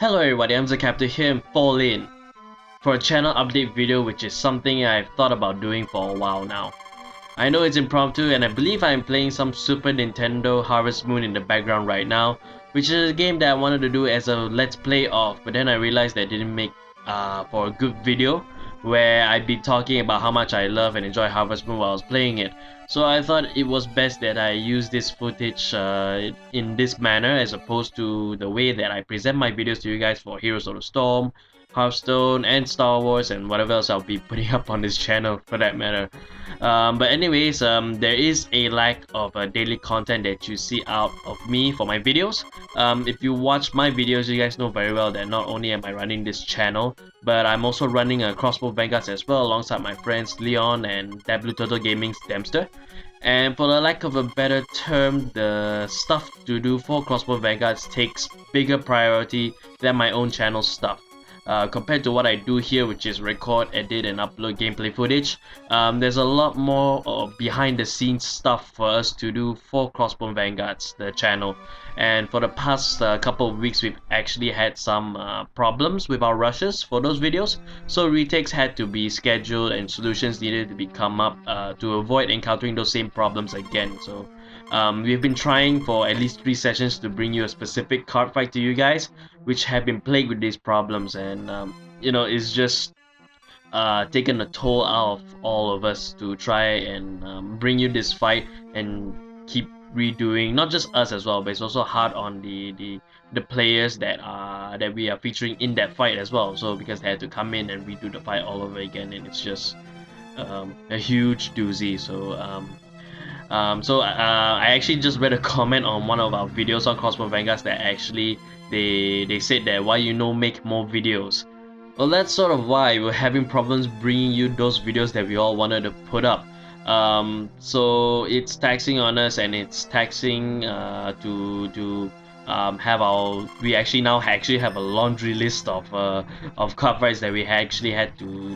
Hello everybody, I'm the Captain here in Wilson Lin for a channel update video, which is something I've thought about doing for a while now. I know it's impromptu and I believe I'm playing some Super Nintendo Harvest Moon in the background right now, which is a game that I wanted to do as a let's play of, but then I realized that it didn't make for a good video where I'd be talking about how much I love and enjoy Harvest Moon while I was playing it. So I thought it was best that I use this footage in this manner as opposed to the way that I present my videos to you guys for Heroes of the Storm, Hearthstone, and Star Wars, and whatever else I'll be putting up on this channel for that matter. But anyways, there is a lack of daily content that you see out of me for my videos. If you watch my videos, you guys know very well that not only am I running this channel, but I'm also running a Crossbow Vanguards as well alongside my friends Leon and W Total Gaming's Gamestart. And for the lack of a better term, the stuff to do for Crossbow Vanguards takes bigger priority than my own channel stuff. Compared to what I do here, which is record, edit, and upload gameplay footage, there's a lot more behind the scenes stuff for us to do for Crossbow Vanguards, the channel. And for the past couple of weeks, we've actually had some problems with our rushes for those videos, so retakes had to be scheduled and solutions needed to be come up to avoid encountering those same problems again. So we've been trying for at least 3 sessions to bring you a specific card fight to you guys, which have been plagued with these problems, and it's just taken a toll out of all of us to try and bring you this fight and keep redoing, not just us as well, but it's also hard on the players that we are featuring in that fight as well. So because they had to come in and redo the fight all over again, and it's just a huge doozy. So I actually just read a comment on one of our videos on Crossbow Vanguards that actually they said that why make more videos. Well, that's sort of why we're having problems bringing you those videos that we all wanted to put up. So it's taxing on us, and it's taxing to have our we actually now have a laundry list of card fights that we actually had to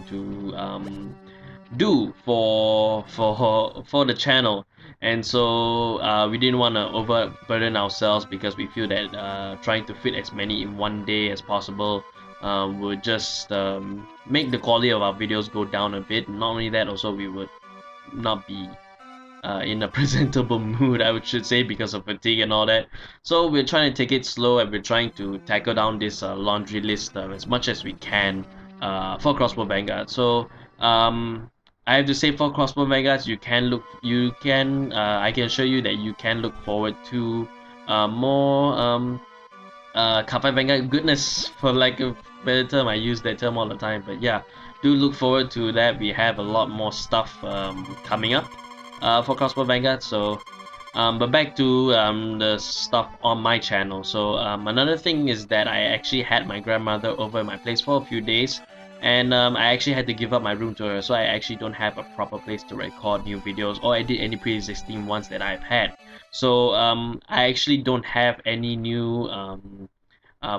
do for the channel. And so we didn't want to overburden ourselves, because we feel that trying to fit as many in one day as possible would just make the quality of our videos go down a bit. Not only that, also we would not be in a presentable mood, I should say, because of fatigue and all that. So we're trying to take it slow, and we're trying to tackle down this laundry list as much as we can for Crossbow Vanguard. So I have to say, for Crossbow Vanguards, I can assure you that you can look forward to more Kappa Vanguard goodness, for lack of a better term. I use that term all the time, but yeah, do look forward to that. We have a lot more stuff coming up for Crossbow Vanguard. So but back to the stuff on my channel. So another thing is that I actually had my grandmother over at my place for a few days, and I actually had to give up my room to her, so I actually don't have a proper place to record new videos or edit any pre-existing ones that I've had. So I actually don't have any new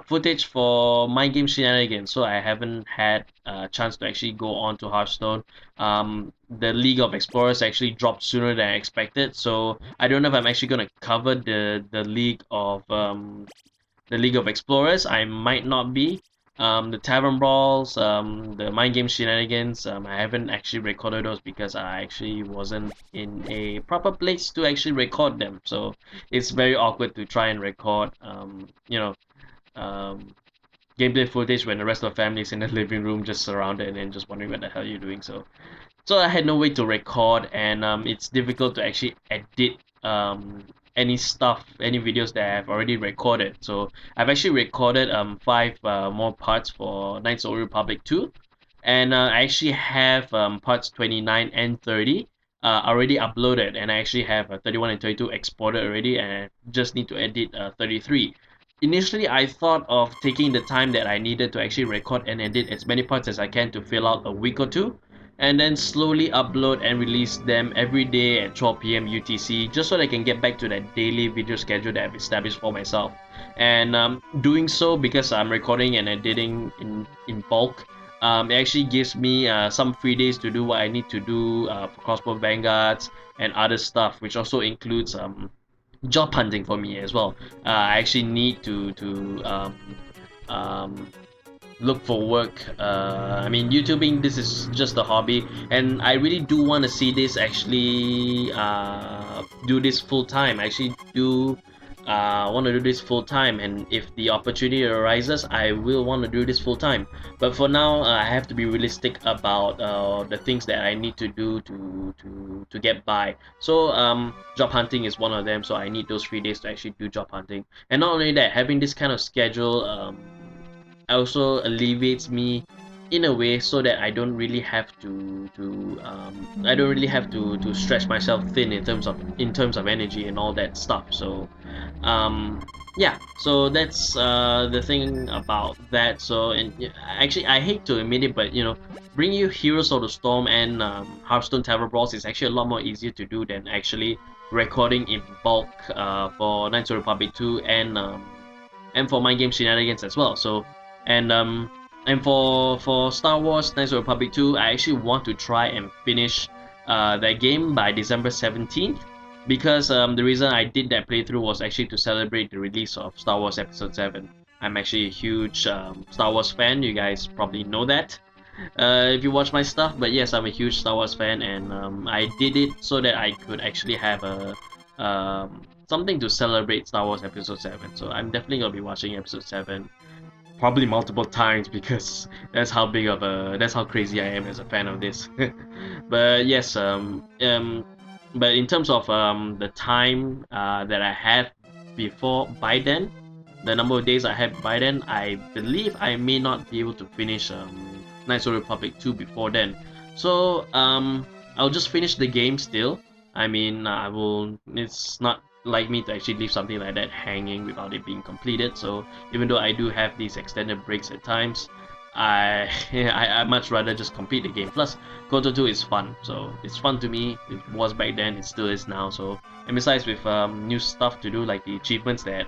footage for my game shenanigans, so I haven't had a chance to actually go on to Hearthstone. The League of Explorers actually dropped sooner than I expected, so I don't know if I'm actually going to cover the League of Explorers. I might not be. The Tavern Brawls, the Mind Game Shenanigans, I haven't actually recorded those because I actually wasn't in a proper place to actually record them. So it's very awkward to try and record, gameplay footage when the rest of the family is in the living room just surrounded and just wondering what the hell you're doing. So I had no way to record, and it's difficult to actually edit any videos that I've already recorded. So I've actually recorded 5 more parts for Knights of the Old Republic 2, and I actually have parts 29 and 30 already uploaded, and I actually have 31 and 32 exported already, and I just need to edit 33. Initially, I thought of taking the time that I needed to actually record and edit as many parts as I can to fill out a week or two, and then slowly upload and release them every day at 12 p.m. UTC, just so that I can get back to that daily video schedule that I've established for myself. And doing so, because I'm recording and editing in bulk, it actually gives me some free days to do what I need to do for Crossbow Vanguards and other stuff, which also includes job hunting for me as well. I actually need to look for work. I mean, YouTubing, this is just a hobby, and I really do want to see this actually do this full time. I actually do want to do this full time, and if the opportunity arises, I will want to do this full time. But for now, I have to be realistic about the things that I need to do to get by. So job hunting is one of them. So I need those 3 days to actually do job hunting, and not only that, having this kind of schedule also alleviates me in a way so that I don't really have to stretch myself thin in terms of energy and all that stuff. So yeah, so that's the thing about that. So, and actually I hate to admit it, but you know, bringing you Heroes of the Storm and Hearthstone Tower Brawls is actually a lot more easier to do than actually recording in bulk for Knights of the Republic 2 and for Mind Game Shenanigans as well. So and for Star Wars Knights of the Republic 2, I actually want to try and finish that game by December 17th, because the reason I did that playthrough was actually to celebrate the release of Star Wars Episode 7. I'm actually a huge Star Wars fan. You guys probably know that if you watch my stuff. But yes, I'm a huge Star Wars fan, and I did it so that I could actually have a something to celebrate Star Wars Episode 7. So I'm definitely gonna be watching Episode 7 probably multiple times, because that's how crazy I am as a fan of this. But yes, but in terms of the time that I have by then, the number of days I have by then, I believe I may not be able to finish Knights of the Republic 2 before then. So I'll just finish the game still. I mean, it's not like me to actually leave something like that hanging without it being completed. So even though I do have these extended breaks at times, I much rather just complete the game. Plus, Kotor 2 is fun, so it's fun to me. It was back then, it still is now. So, and besides, with new stuff to do, like the achievements that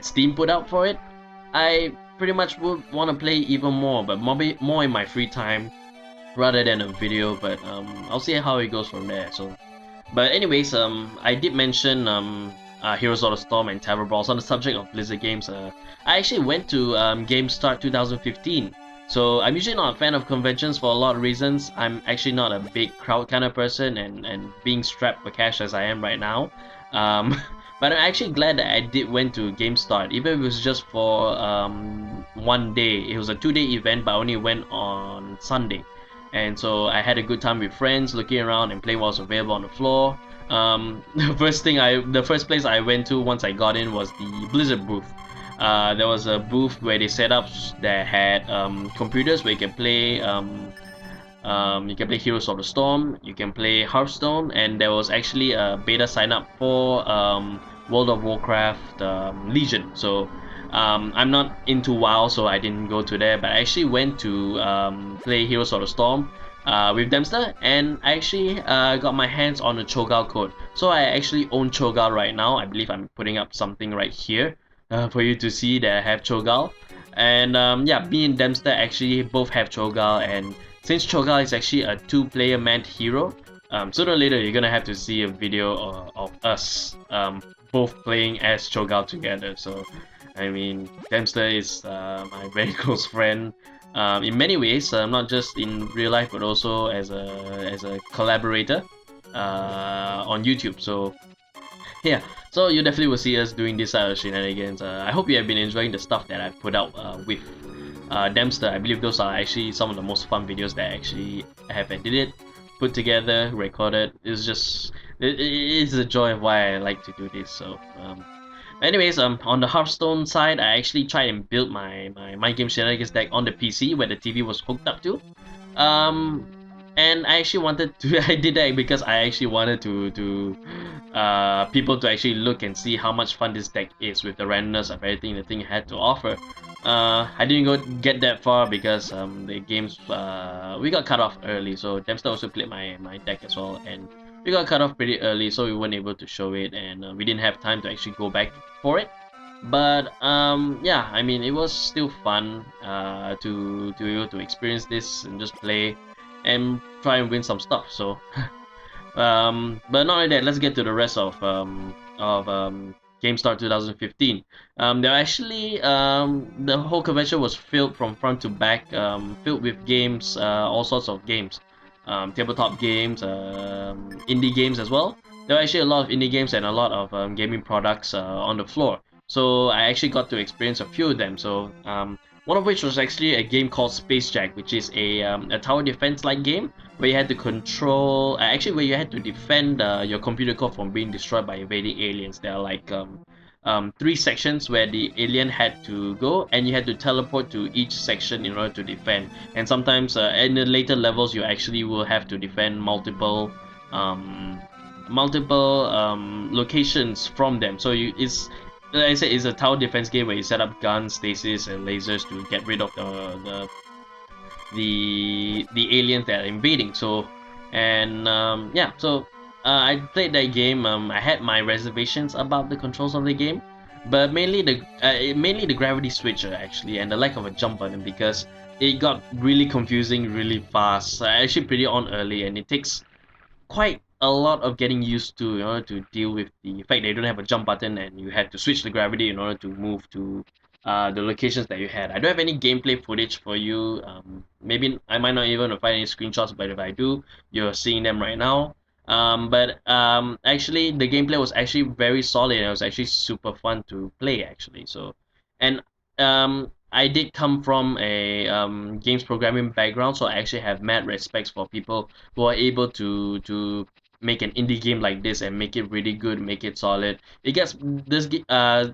Steam put out for it, I pretty much would want to play even more, but more in my free time rather than a video. But I'll see how it goes from there. So. But anyways, I did mention Heroes of the Storm and Tower Brawls. On the subject of Blizzard games, I actually went to Gamestart 2015. So I'm usually not a fan of conventions for a lot of reasons. I'm actually not a big crowd kind of person, and being strapped for cash as I am right now. But I'm actually glad that I did went to Gamestart, even if it was just for 1 day. It was a 2-day event, but I only went on Sunday. And so I had a good time with friends, looking around and playing what was available on the floor. The first place I went to once I got in was the Blizzard booth. There was a booth where they set up that had computers where you can play Heroes of the Storm, you can play Hearthstone, and there was actually a beta sign up for World of Warcraft Legion. So I'm not into WoW, so I didn't go to there, but I actually went to play Heroes of the Storm with Dempster, and I actually got my hands on the Cho'Gall code. So I actually own Cho'Gall right now. I believe I'm putting up something right here for you to see that I have Cho'Gall. And yeah, me and Dempster actually both have Cho'Gall, and since Cho'Gall is actually a 2-player manned hero, sooner or later you're gonna have to see a video of us both playing as Cho'Gall together. So I mean, Dempster is my very close friend in many ways, not just in real life, but also as a collaborator on YouTube. So yeah, so you definitely will see us doing this side of shenanigans. I hope you have been enjoying the stuff that I've put out with Dempster. I believe those are actually some of the most fun videos that I actually have edited, put together, recorded. It's a joy of why I like to do this. So anyways, on the Hearthstone side, I actually tried and build my Mind Game Shenanigans deck on the PC where the TV was hooked up to. And I actually wanted to, I did that because I actually wanted to people to actually look and see how much fun this deck is with the randomness of everything the thing had to offer. I didn't get that far because the games, we got cut off early, so Dempster also played my deck as well, and we got cut off pretty early, so we weren't able to show it, and we didn't have time to actually go back for it. But yeah, I mean, it was still fun to be able to experience this and just play and try and win some stuff. So but not only that, let's get to the rest of Gamestart 2015. There actually the whole convention was filled from front to back, filled with games, all sorts of games, tabletop games, indie games as well. There were actually a lot of indie games and a lot of gaming products on the floor. So I actually got to experience a few of them. So one of which was actually a game called Space Jack, which is a tower defense like game where you had to control, actually where you had to defend your computer core from being destroyed by invading aliens. There are like three sections where the alien had to go, and you had to teleport to each section in order to defend. And sometimes in the later levels, you actually will have to defend locations from them. So it's like I said, it's a tower defense game where you set up guns, stasis, and lasers to get rid of the aliens that are invading. So, and yeah, so I played that game. I had my reservations about the controls of the game, but mainly the gravity switcher actually, and the lack of a jump button, because it got really confusing really fast. I actually put it on early, and it takes quite a lot of getting used to in order to deal with the fact that you don't have a jump button and you had to switch the gravity in order to move to the locations that you had. I don't have any gameplay footage for you. Maybe I might not even find any screenshots, but if I do, you're seeing them right now. But actually, the gameplay was actually very solid, and it was actually super fun to play actually. So, and I did come from a games programming background, so I actually have mad respects for people who are able to make an indie game like this and make it really good, make it solid. It gets this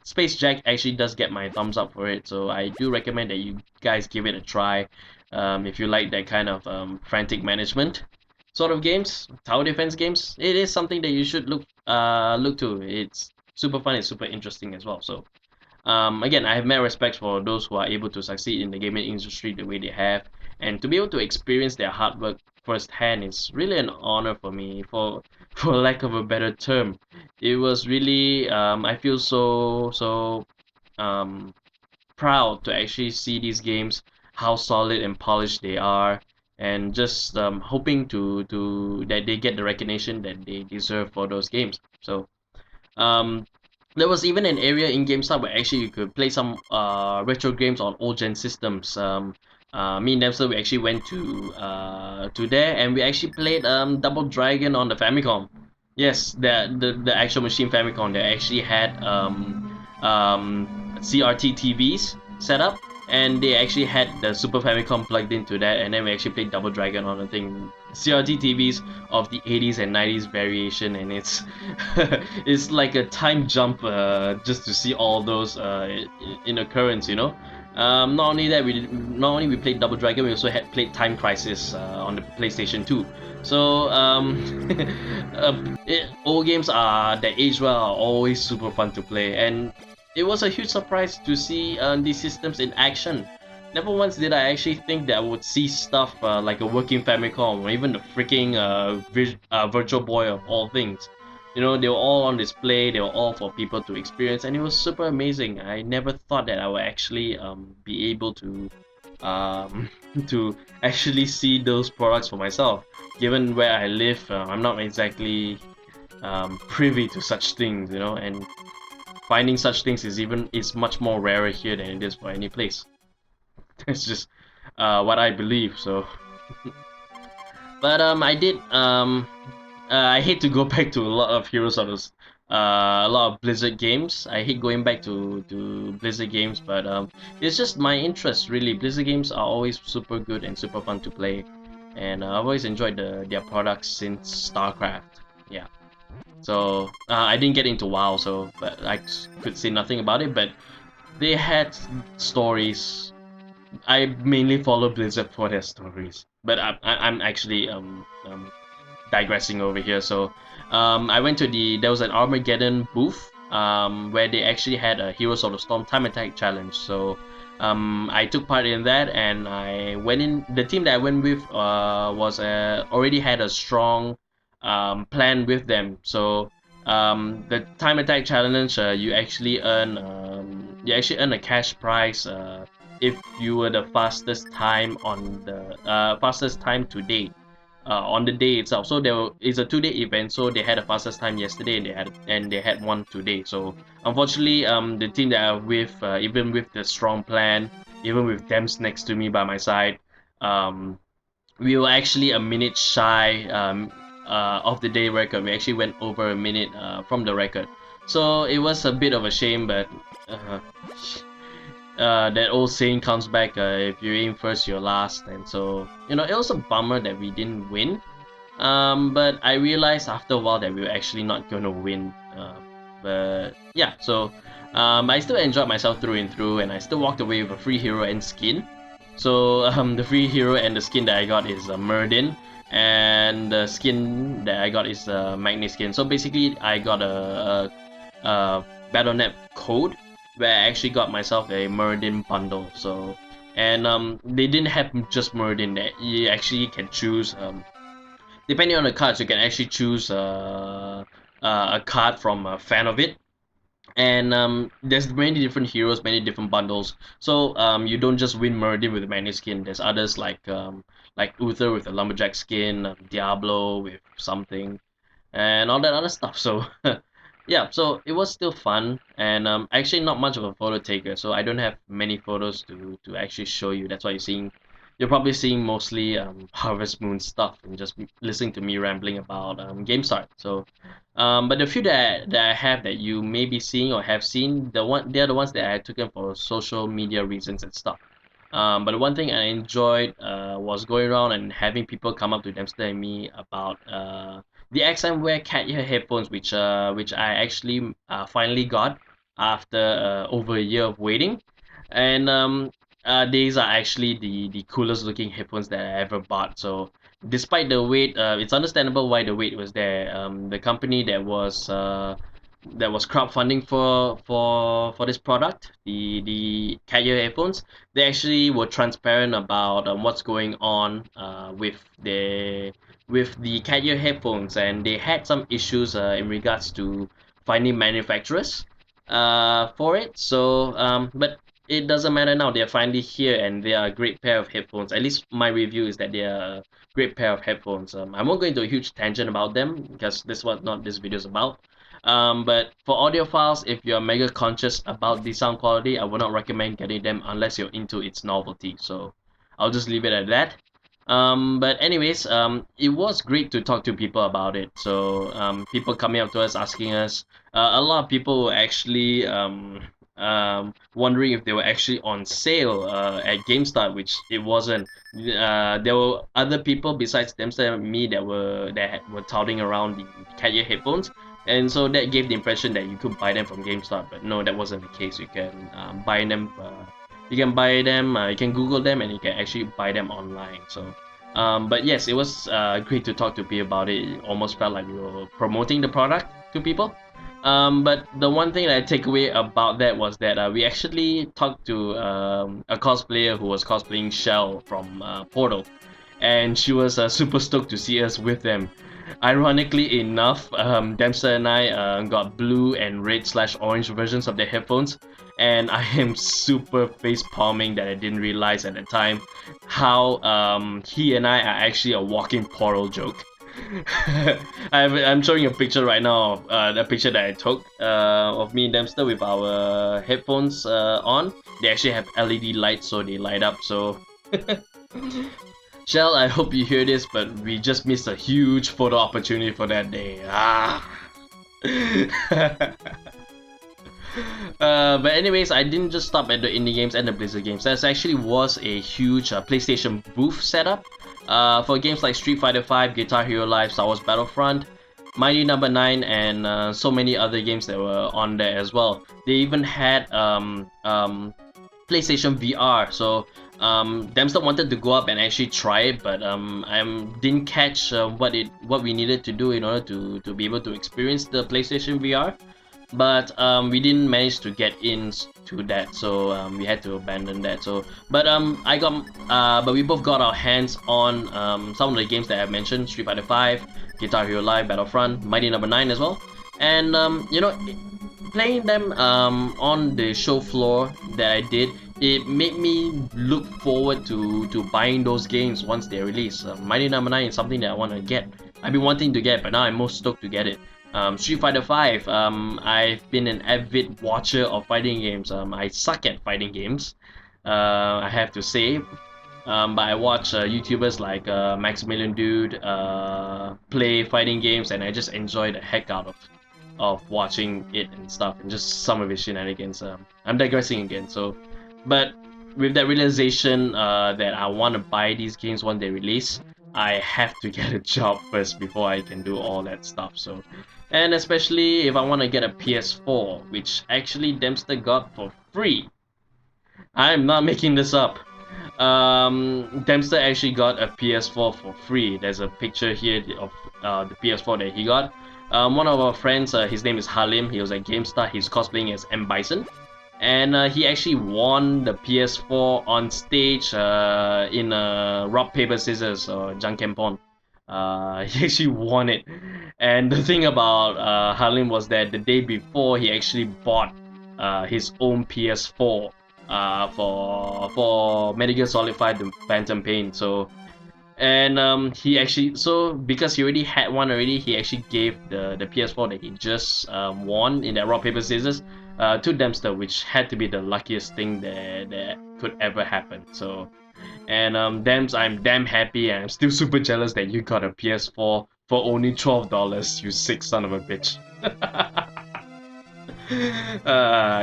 Space Jack actually does get my thumbs up for it, so I do recommend that you guys give it a try if you like that kind of frantic management sort of games, tower defense games. It is something that you should look to. It's super fun, it's super interesting as well. So again, I have mad respect for those who are able to succeed in the gaming industry the way they have, and to be able to experience their hard work firsthand is really an honor for me. For lack of a better term, it was really I feel so um, proud to actually see these games, how solid and polished they are, and just hoping to that they get the recognition that they deserve for those games. So um, there was even an area in GameStop where actually you could play some retro games on old gen systems. Me and Dempster, we actually went to there, and we actually played Double Dragon on the Famicom. Yes, the actual machine Famicom. They actually had CRT TVs set up, and they actually had the Super Famicom plugged into that, and then we actually played Double Dragon on the thing. CRT TVs of the 80s and 90s variation, and it's it's like a time jump just to see all those in occurrence, you know. Not only that, not only we played Double Dragon, we also had played Time Crisis on the PlayStation 2. So old games that age well are always super fun to play, and it was a huge surprise to see these systems in action. Never once did I actually think that I would see stuff like a working Famicom or even the freaking Virtual Boy of all things. You know, they were all on display, they were all for people to experience, and it was super amazing. I never thought that I would actually be able to to actually see those products for myself. Given where I live, I'm not exactly privy to such things, you know, and finding such things is much more rarer here than it is for any place. That's just what I believe. So, but I hate to go back to a lot of Heroes of the a lot of Blizzard games. I hate going back to Blizzard games, but it's just my interest really. Blizzard games are always super good and super fun to play, and I've always enjoyed their products since StarCraft. Yeah. So I didn't get into WoW, so but I could say nothing about it. But they had stories. I mainly follow Blizzard for their stories, but I'm actually digressing over here. So I went to there was an Armageddon booth where they actually had a Heroes of the Storm Time Attack challenge. So I took part in that, and I went in. The team that I went with was already had a strong plan with them. So the Time Attack challenge, you actually earn a cash prize if you were the fastest time on the fastest time to date on the day itself. So it's a 2-day event. So they had a fastest time yesterday, and they had one today. So unfortunately, the team that I'm with, even with the strong plan, even with Dems next to me by my side, we were actually a minute shy of the day record. We actually went over a minute from the record. So it was a bit of a shame, but that old saying comes back, if you aim first, you're last. And so, it was a bummer that we didn't win. But I realized after a while that we were actually not gonna win. But yeah, so I still enjoyed myself through and through, and I still walked away with a free hero and skin. So the free hero and the skin that I got is Merdin, and the skin that I got is Magni skin. So basically, I got a Battle.net code where I actually got myself a Merdin bundle. So, and they didn't have just Merdin. That you actually can choose. Depending on the cards, you can actually choose a card from a fan of it. And there's many different heroes, many different bundles. So you don't just win Merdin with the Magni skin. There's others like Uther with the lumberjack skin, Diablo with something, and all that other stuff. So yeah, so it was still fun, and actually not much of a photo taker, so I don't have many photos to actually show you. That's why you're probably seeing mostly Harvest Moon stuff and just listening to me rambling about Gamestart. So but the few that I have that you may be seeing or have seen, they're the ones that I took in for social media reasons and stuff. But the one thing I enjoyed was going around and having people come up to Dempster and me about the XM Wear cat ear headphones, which I actually finally got after over a year of waiting. And these are actually the coolest looking headphones that I ever bought. So despite the wait, it's understandable why the wait was there. The company that was crowdfunding for this product, the cat ear headphones, they actually were transparent about what's going on with the cat ear headphones, and they had some issues in regards to finding manufacturers for it. So but it doesn't matter now. They're finally here, and they are a great pair of headphones. At least my review is that they are a great pair of headphones. I won't go into a huge tangent about them because this is what not this video is about. But for audiophiles, if you're mega conscious about the sound quality, I would not recommend getting them unless you're into its novelty. So I'll just leave it at that. But anyways, it was great to talk to people about it. So people coming up to us asking us, a lot of people were actually wondering if they were actually on sale at Gamestart, which it wasn't. There were other people besides Dempster and me that were touting around the cat ear headphones, and so that gave the impression that you could buy them from Gamestart, but no, that wasn't the case. You can buy them. You can buy them. You can Google them, and you can actually buy them online. So. But yes, it was great to talk to people about it. It almost felt like we were promoting the product to people. But the one thing that I take away about that was that we actually talked to a cosplayer who was cosplaying Shell from Portal, and she was super stoked to see us with them. Ironically enough, Dempster and I got blue and red/orange versions of the headphones, and I am super face palming that I didn't realize at the time how he and I are actually a walking Portal joke. I'm showing a picture right now of the picture that I took of me and Dempster with our headphones on. They actually have LED lights, so they light up. So Shell, I hope you hear this, but we just missed a huge photo opportunity for that day. But anyways, I didn't just stop at the indie games and the Blizzard games. There actually was a huge PlayStation booth setup for games like Street Fighter V, Guitar Hero Live, Star Wars Battlefront, Mighty No. 9, and so many other games that were on there as well. They even had PlayStation VR. So Dempster wanted to go up and actually try it, but I didn't catch what we needed to do in order to be able to experience the PlayStation VR. But we didn't manage to get into that, so we had to abandon that. So, but but we both got our hands on some of the games that I've mentioned: Street Fighter V, Guitar Hero Live, Battlefront, Mighty No. 9 as well. And playing them on the show floor that I did, it made me look forward to buying those games once they release. Mighty Number 9 is something that I want to get. I've been wanting to get, but now I'm most stoked to get it. Street Fighter 5, I've been an avid watcher of fighting games. I suck at fighting games, I have to say. But I watch YouTubers like Maximilian Dude play fighting games, and I just enjoy the heck out of watching it and stuff, and just some of his shenanigans. I'm digressing again, so. But with that realization that I want to buy these games when they release, I have to get a job first before I can do all that stuff. So, and especially if I want to get a PS4, which actually Dempster got for free. I'm not making this up. Dempster actually got a PS4 for free. There's a picture here of the PS4 that he got. One of our friends, his name is Halim. He was at Gamestart. He's cosplaying as M. Bison. And he actually won the PS4 on stage in rock, paper, scissors or Jankenpon. He actually won it. And the thing about Halim was that the day before he actually bought his own PS4 for Metal Gear Solid 5 The Phantom Pain. So, and he actually, so because he already had one already, he actually gave the PS4 that he just won in that rock, paper, scissors to Dempster, which had to be the luckiest thing that could ever happen. So, and Dems, I'm damn happy, and I'm still super jealous that you got a PS4 for only $12, you sick son of a bitch.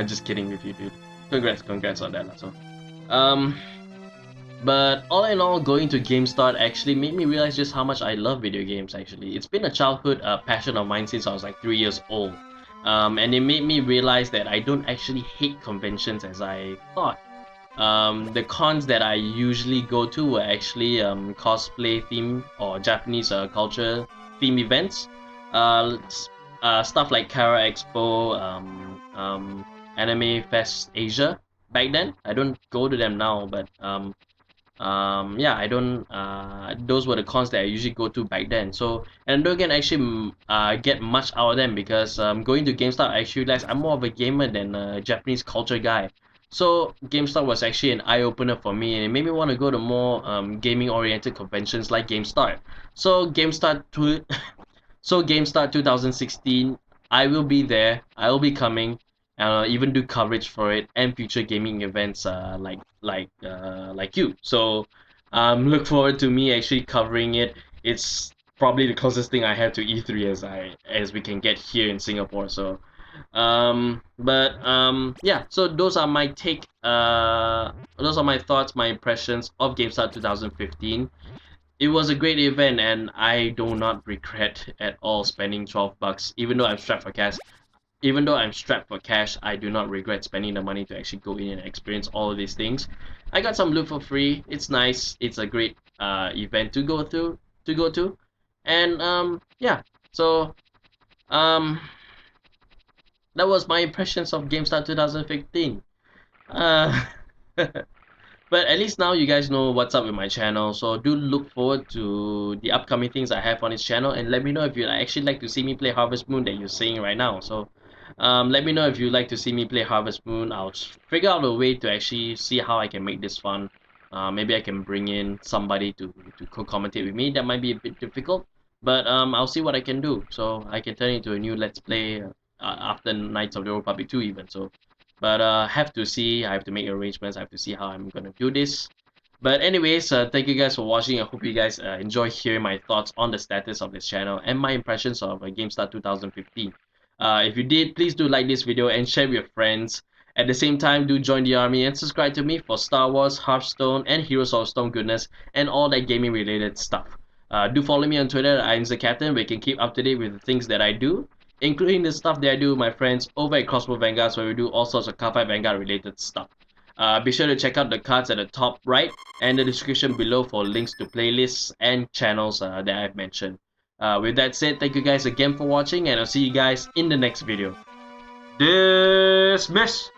Just kidding with you, dude. Congrats on that. So, but all in all, going to Gamestart actually made me realize just how much I love video games. Actually, it's been a childhood passion of mine since I was like 3 years old. And it made me realize that I don't actually hate conventions as I thought. The cons that I usually go to were actually cosplay theme or Japanese culture theme events. Stuff like Kara Expo, Anime Fest Asia back then. I don't go to them now, but yeah, I don't those were the cons that I usually go to back then. So, and I don't get actually get much out of them because going to GameStop, I actually realized I'm more of a gamer than a Japanese culture guy. So GameStop was actually an eye-opener for me, and it made me want to go to more gaming-oriented conventions like GameStart. So GameStart 2016, I will be there. I will be coming. Even do coverage for it and future gaming events like you. So look forward to me actually covering it. It's probably the closest thing I have to E3 as we can get here in Singapore. So yeah, so those are my those are my thoughts, my impressions of GameStart 2015. It was a great event, and I do not regret at all spending $12, even though I'm strapped for cash. Even though I'm strapped for cash, I do not regret spending the money to actually go in and experience all of these things. I got some loot for free. It's nice. It's a great event to go to, and yeah. So that was my impressions of GameStart 2015. But at least now you guys know what's up with my channel, so do look forward to the upcoming things I have on this channel, and let me know if you'd actually like to see me play Harvest Moon that you're seeing right now. So let me know if you'd like to see me play Harvest Moon. I'll figure out a way to actually see how I can make this fun. Maybe I can bring in somebody to co-commentate with me. That might be a bit difficult, but I'll see what I can do. So I can turn it into a new Let's Play after Knights of the Old Republic 2 even. So, but have to see. I have to make arrangements. I have to see how I'm gonna do this. But anyways, thank you guys for watching. I hope you guys enjoy hearing my thoughts on the status of this channel and my impressions of GameStart 2015. If you did, please do like this video and share with your friends. At the same time, do join the army and subscribe to me for Star Wars, Hearthstone, and Heroes of Storm goodness and all that gaming related stuff. Do follow me on Twitter at IamTheCaptain, where you can keep up to date with the things that I do, including the stuff that I do with my friends over at Crossbow Vanguards, where we do all sorts of Cardfight Vanguard related stuff. Be sure to check out the cards at the top right and the description below for links to playlists and channels that I've mentioned. With that said, thank you guys again for watching, and I'll see you guys in the next video. Dismiss!